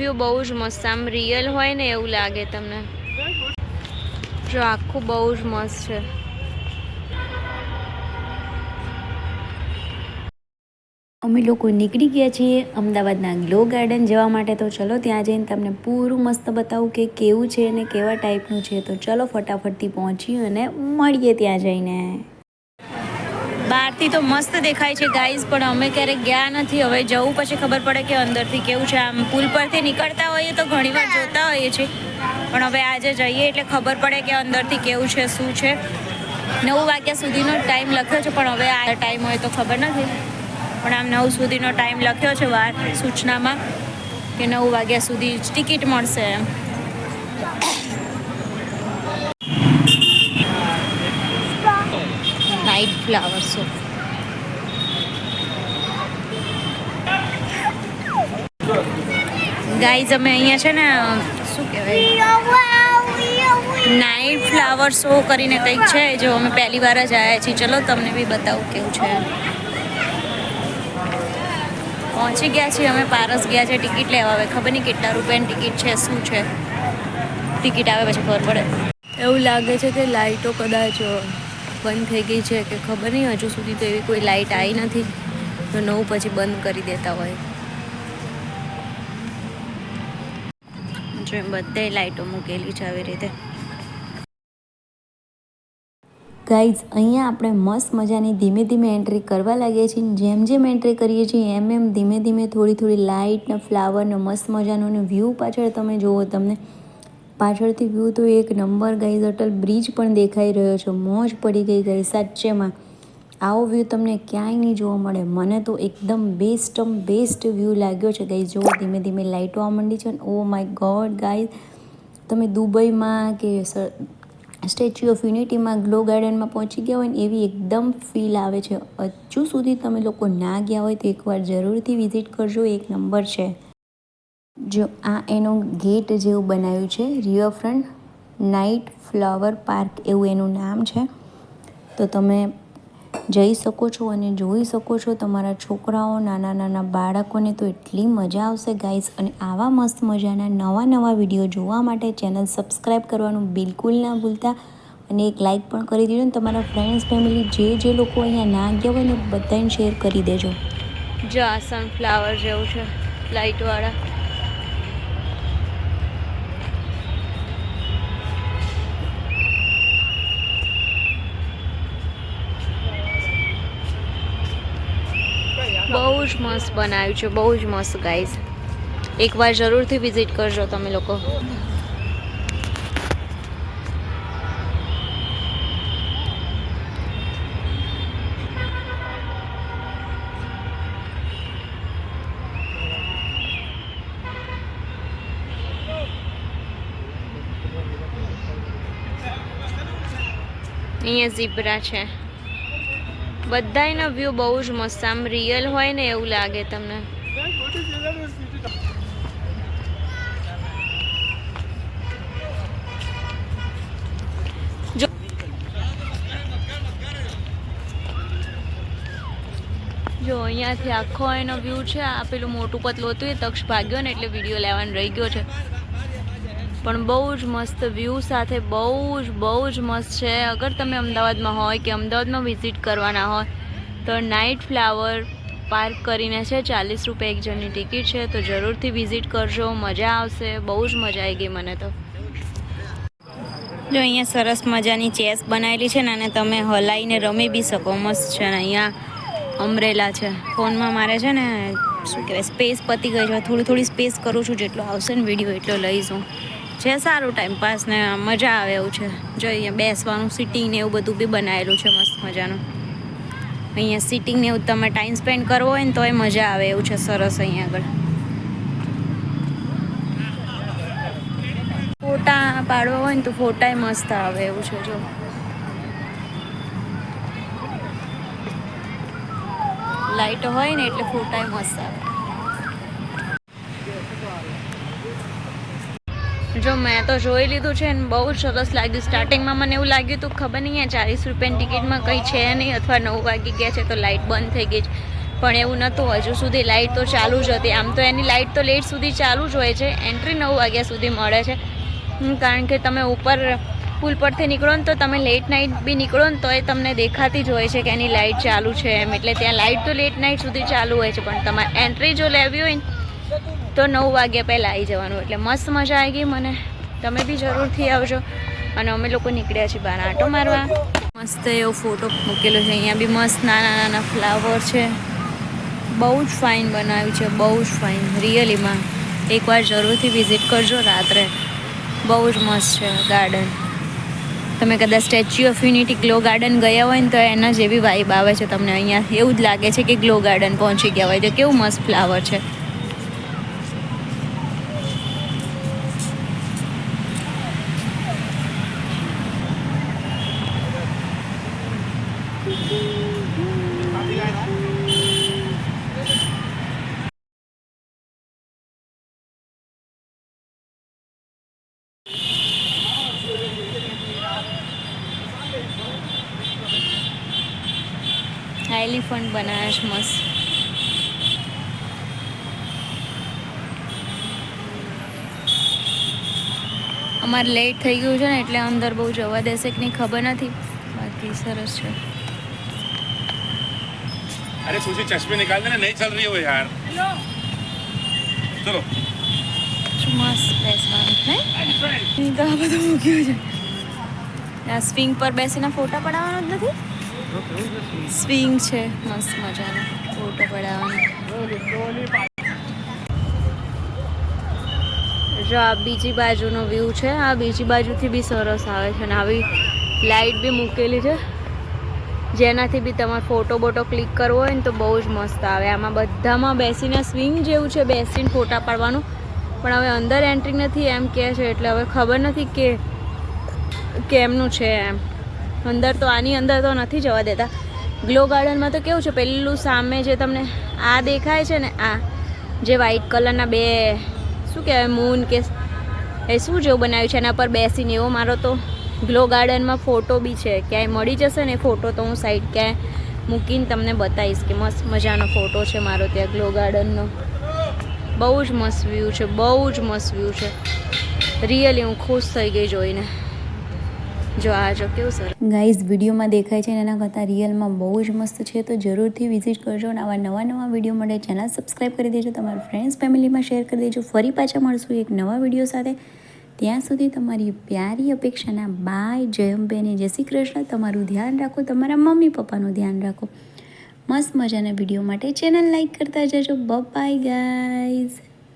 View બહુ જ મસ્ત, આમ રિયલ હોય ને એવું લાગે તમને. જો આખું બહુ જ મસ્ત છે. અમે લોકો નીકળી ગયા છીએ અમદાવાદના ગ્લો ગાર્ડન જવા માટે. તો ચલો ત્યાં જઈને તમને પૂરું મસ્ત બતાવું કે કેવું છે અને કેવા ટાઈપનું છે. તો ચલો ફટાફટથી પહોંચી અને મળીએ ત્યાં જઈને. બહારથી તો મસ્ત દેખાય છે ગાઈઝ, પણ અમે ક્યારેક ગયા નથી. હવે જવું પછી ખબર પડે કે અંદરથી કેવું છે. આમ પુલ પરથી નીકળતા હોઈએ તો ઘણીવાર જોતા હોઈએ છીએ, પણ હવે આજે જઈએ એટલે ખબર પડે કે અંદરથી કેવું છે, શું છે. 9 વાગ્યા સુધીનો ટાઈમ લખ્યો છે, પણ હવે આ ટાઈમ હોય તો ખબર નથી. પણ આમ 9 સુધીનો ટાઈમ લખ્યો છે બહાર સૂચનામાં કે 9 વાગ્યા સુધી જ ટિકિટ મળશે એમ. Night flower show. ગાઈઝ અમે અહીંયા છે ને શું કહેવાય, નાઇટ ફ્લાવર શો કરીને કંઈક છે, જો અમે પહેલી વાર જ આવ્યા છીએ. ચલો તમને બી બતાવું કેવું છે. પહોંચી ગયા છીએ અમે, પારસ ગયા છે ટિકિટ લેવા. હવે ખબર નહીં કેટલા રૂપિયાની ટિકિટ છે, શું છે. ટિકિટ આવે પછી ખબર પડે. એવું લાગે છે કે લાઇટો કદાચ બંધ થઈ ગઈ છે કે ખબર નહીં. હજુ સુધી તો એવી કોઈ લાઇટ આવી નથી, તો 9 પછી બંધ કરી દેતા હોય. જો બધે લાઇટો મૂકેલી છે આવી રીતે. ગાઈઝ અહીંયા આપણે મસ્ત મજાની ધીમે ધીમે એન્ટ્રી કરવા લાગીએ છીએ. જેમ જેમ એન્ટ્રી કરીએ છીએ એમ એમ ધીમે ધીમે થોડી લાઇટ ને ફ્લાવર ને મસ્ત મજાનો વ્યૂ પાછળ તમે જુઓ. તમને પાછળથી વ્યૂ તો એક નંબર ગાઈઝ. અટલ બ્રિજ પણ દેખાઈ રહ્યો છે. મોજ પડી ગઈ ગાઈ સાચેમાં. આવો વ્યૂ તમને ક્યાંય નહીં જોવા મળે. મને તો એકદમ બેસ્ટ વ્યૂ લાગ્યો છે ગાઈઝ. જો ધીમે ધીમે લાઇટો આવવા માંડી છે. ઓ માય ગોડ ગાઈઝ, તમે દુબઈમાં કે સ્ટેચ્યુ ઓફ યુનિટીમાં ગ્લો ગાર્ડનમાં પહોંચી ગયા હોય ને એવી એકદમ ફીલ આવે છે. હજુ સુધી તમે લોકો ના ગયા હોય તો એકવાર જરૂરથી વિઝિટ કરજો. એક નંબર છે. જો આ એનું ગેટ જેવું બનાવ્યું છે, રિવરફ્રન્ટ નાઇટ ફ્લાવર પાર્ક એવું એનું નામ છે. તો તમે જઈ શકો છો અને જોઈ શકો છો. તમારા છોકરાઓ, નાના બાળકોને તો એટલી મજા આવશે ગાઈઝ. અને આવા મસ્ત મજાના નવા વિડીયો જોવા માટે ચેનલ સબસ્ક્રાઈબ કરવાનું બિલકુલ ના ભૂલતા, અને એક લાઇક પણ કરી દેજો. ને તમારા ફ્રેન્ડ્સ ફેમિલી જે લોકો અહીંયા ના ગયા હોય ને બધાને શેર કરી દેજો. જો આ સનફ્લાવર જેવું છે લાઇટવાળા. બહુ જ મસ્ત બનાવ્યું છે, બહુ જ મસ્ત ગાઈઝ. એકવાર જરૂરથી વિઝિટ કરજો તમે લોકો. અહીંયા ઝીબ્રા છે. બધાયનો વ્યૂ બહુ જ મસ્ત, આમ રિયલ હોય ને એવું લાગે તમને. જો અહીંયાથી આખો એનો વ્યૂ છે. આ પેલું મોટું પતલું હતું એ તક્ષ ભાગ્યો ને એટલે વિડીયો લેવાનું રહી ગયો છે. પણ બહુ જ મસ્ત વ્યૂ સાથે બહુ જ મસ્ત છે. અગર તમે અમદાવાદમાં હોય કે અમદાવાદમાં વિઝિટ કરવાના હોય તો નાઇટ ફ્લાવર પાર્ક કરીને છે. 40 રૂપિયા એક જણની ટિકિટ છે. તો જરૂરથી વિઝિટ કરજો, મજા આવશે. બહુ જ મજા આવી ગઈ મને તો. જો અહીંયા સરસ મજાની ચેસ બનાવેલી છે ને, અને તમે હલાઈને રમી બી શકો. મસ્ત છે. ને અહીંયા અમરેલા છે. ફોનમાં મારે છે ને શું કહેવાય સ્પેસ પતી ગઈ છે. થોડી સ્પેસ કરું છું. જેટલો આવશે ને વિડીયો એટલો લઈશું. છે સારું ટાઈમ પાસ ને મજા આવે એવું છે. જો અહીંયા બેસવાનું સિટિંગ ને એવું બધું બી બનાવેલું છે મસ્ત મજાનું. અહીંયા સિટિંગ ને એવું તમે ટાઈમ સ્પેન્ડ કરવો હોય ને તોય મજા આવે એવું છે. સરસ અહીંયા આગળ ફોટા પાડવા હોય ને તો ફોટાય મસ્ત આવે એવું છે. જો લાઇટો હોય ને એટલે ફોટાય મસ્ત આવે. જો મેં તો જોઈ લીધું છે ને બહુ જ સરસ લાગ્યું. સ્ટાર્ટિંગમાં મને એવું લાગ્યું હતું ખબર નહીં 40 રૂપિયાની ટિકિટમાં કંઈ છે નહીં, અથવા 9 વાગી ગયા છે તો લાઇટ બંધ થઈ ગઈ છે. પણ એવું નહોતું, હજુ સુધી લાઇટ તો ચાલુ જ હતી. આમ તો એની લાઇટ તો લેટ સુધી ચાલુ જ હોય છે. એન્ટ્રી 9 વાગ્યા સુધી મળે છે, કારણ કે તમે ઉપર પુલ પરથી નીકળો ને તો તમે લેટ નાઇટ બી નીકળો ને તો એ તમને દેખાતી જ હોય છે કે એની લાઇટ ચાલુ છે એમ. એટલે ત્યાં લાઇટ તો લેટ નાઇટ સુધી ચાલુ હોય છે, પણ તમારે એન્ટ્રી જો લેવી હોય ને તો 9 વાગ્યા પહેલાં આવી જવાનું. એટલે મસ્ત મજા આવી ગઈ મને. તમે બી જરૂરથી આવજો. અને અમે લોકો નીકળ્યા છીએ બહાર આંટો મારવા. મસ્ત એવો ફોટો મૂકેલો છે. અહીંયા બી મસ્ત નાના નાના ફ્લાવર છે. બહુ જ ફાઇન બનાવ્યું છે, બહુ જ ફાઇન રિયલીમાં. એકવાર જરૂરથી વિઝિટ કરજો રાત્રે. બહુ જ મસ્ત છે ગાર્ડન. તમે કદાચ statue of unity glow garden ગયા હોય ને તો એના જેવી વાઇબ આવે છે તમને. અહીંયા એવું જ લાગે છે કે ગ્લો ગાર્ડન પહોંચી ગયા હોય. તો કેવું મસ્ત ફ્લાવર છે. એલિફન્ટ બનાવ્યા છે મસ્ત. અમારે લેટ થઈ ગયું છે ને એટલે અંદર બહુ જવા દેશે કે નહીં ખબર નથી. બાકી સરસ છે. अरे खुशी चश्मे निकाल देना, नहीं चल रही हो यार. चलो મસ્ત બેસવાનું નહીં તો આ બધું મૂક્યું છે. આ સ્વિંગ પર બેસીને ફોટા પડાવવાનો જ નથી. સ્વિંગ છે મસ્ત મજાનો ફોટો પડાવવાનો. જો આ બીજી બાજુનો વ્યૂ છે. આ બીજી બાજુથી બી સરસ આવે છે. અને આવી લાઇટ બી મૂકેલી છે જેનાથી બી તમારે ફોટો બોટો ક્લિક કરવો હોય ને તો બહુ જ મસ્ત આવે. આમાં બધામાં બેસીને સ્વિંગ જેવું છે, બેસીને ફોટા પાડવાનું. પણ હવે અંદર એન્ટ્રી નથી એમ કહે છે, એટલે હવે ખબર નથી કે કેમનું છે એમ. અંદર તો આની અંદર તો નથી જવા દેતા. ગ્લો ગાર્ડનમાં તો કેવું છે, પેલું સામે જે તમને આ દેખાય છે ને, આ જે વ્હાઈટ કલરના બે શું કહેવાય મૂન કે એ શું જેવું બનાવ્યું છે એના પર બેસીને, એવો મારો તો ગ્લો ગાર્ડનમાં ફોટો બી છે. ક્યાંય મળી જશે ને ફોટો તો હું સાઈડ ક્યાંય મૂકીને તમને બતાવીશ કે મસ્ત મજાનો ફોટો છે મારો ત્યાં ગ્લો ગાર્ડનનો. બહુ જ મસ્ત વ્યૂ છે, બહુ જ મસ્ત વ્યૂ છે. રિયલી હું ખુશ થઈ ગઈ જોઈને. જો આ જો કેવું સરસ ગાઈઝ વિડીયોમાં દેખાય છે એના કરતાં રિયલમાં બહુ જ મસ્ત છે. તો જરૂરથી વિઝિટ કરજો. અને આવા નવા વિડીયો માટે ચેનલ સબસ્ક્રાઈબ કરી દેજો. તમારા ફ્રેન્ડ્સ ફેમિલીમાં શેર કરી દેજો. ફરી પાછા મળશું એક નવા વિડીયો સાથે. ત્યાં સુધી તમારી પ્યારી અપેક્ષાના બાય. જય અંબે ને જય શ્રી કૃષ્ણ. તમારું ધ્યાન રાખો, તમારા મમ્મી પપ્પાનું ધ્યાન રાખો. મસ્ત મજાના વિડીયો માટે ચેનલ લાઈક કરતા જજો. By guys.